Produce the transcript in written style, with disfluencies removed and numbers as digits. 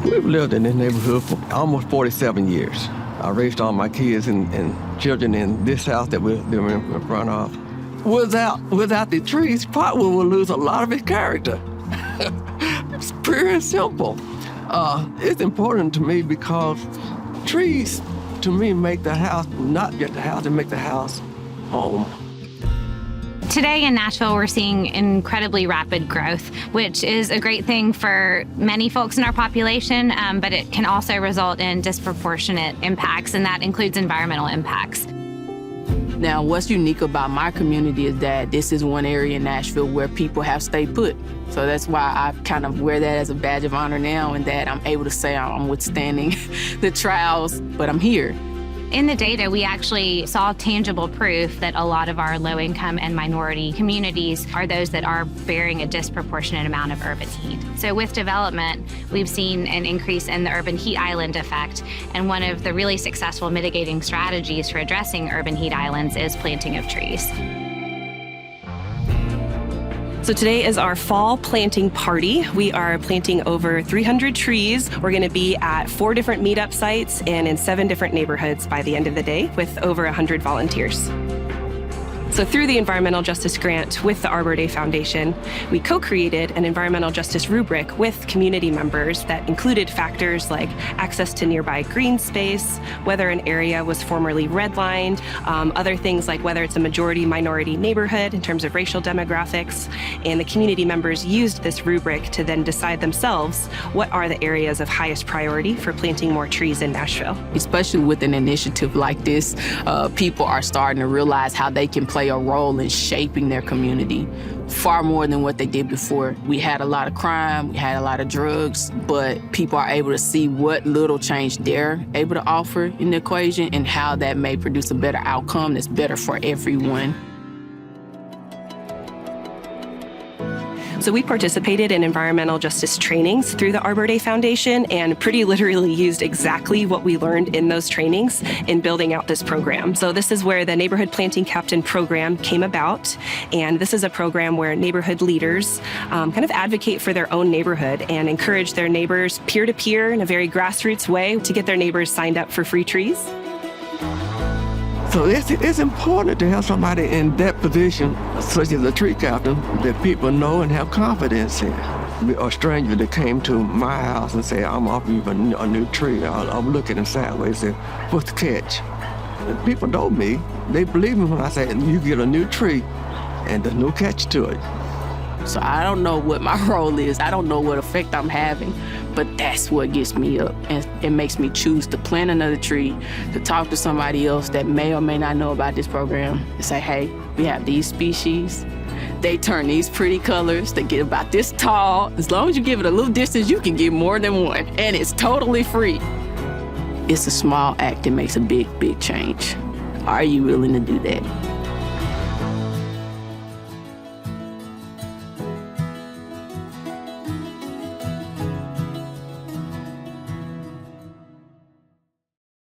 We've lived in this neighborhood for almost 47 years. I raised all my kids and children in this house that we're in front of. Without the trees, Pottswood will lose a lot of its character. It's pure and simple. It's important to me because trees, to me, make the house, not just the house, they make the house home. Today in Nashville, we're seeing incredibly rapid growth, which is a great thing for many folks in our population, but it can also result in disproportionate impacts, and that includes environmental impacts. Now, what's unique about my community is that this is one area in Nashville where people have stayed put. So that's why I kind of wear that as a badge of honor now, and that I'm able to say I'm withstanding the trials, but I'm here. In the data, we actually saw tangible proof that a lot of our low-income and minority communities are those that are bearing a disproportionate amount of urban heat. So with development, we've seen an increase in the urban heat island effect, and one of the really successful mitigating strategies for addressing urban heat islands is planting of trees. So today is our fall planting party. We are planting over 300 trees. We're going to be at 4 different meetup sites and in 7 different neighborhoods by the end of the day with over 100 volunteers. So through the Environmental Justice Grant with the Arbor Day Foundation, we co-created an environmental justice rubric with community members that included factors like access to nearby green space, whether an area was formerly redlined, other things like whether it's a majority-minority neighborhood in terms of racial demographics, and the community members used this rubric to then decide themselves what are the areas of highest priority for planting more trees in Nashville. Especially with an initiative like this, people are starting to realize how they can play a role in shaping their community far more than what they did before. We had a lot of crime, we had a lot of drugs, but people are able to see what little change they're able to offer in the equation and how that may produce a better outcome that's better for everyone. So we participated in environmental justice trainings through the Arbor Day Foundation and pretty literally used exactly what we learned in those trainings in building out this program. So this is where the Neighborhood Planting Captain program came about. And this is a program where neighborhood leaders kind of advocate for their own neighborhood and encourage their neighbors peer-to-peer in a very grassroots way to get their neighbors signed up for free trees. So it's important to have somebody in that position, such as a tree captain, that people know and have confidence in. A stranger that came to my house and said, I'm offering you a new tree. I'm looking at him sideways and say, what's the catch? And people know me. They believe me when I say, you get a new tree and there's no catch to it. So I don't know what my role is. I don't know what effect I'm having, but that's what gets me up. And it makes me choose to plant another tree, to talk to somebody else that may or may not know about this program and say, hey, we have these species. They turn these pretty colors. They get about this tall. As long as you give it a little distance, you can get more than one. And it's totally free. It's a small act that makes a big, big change. Are you willing to do that?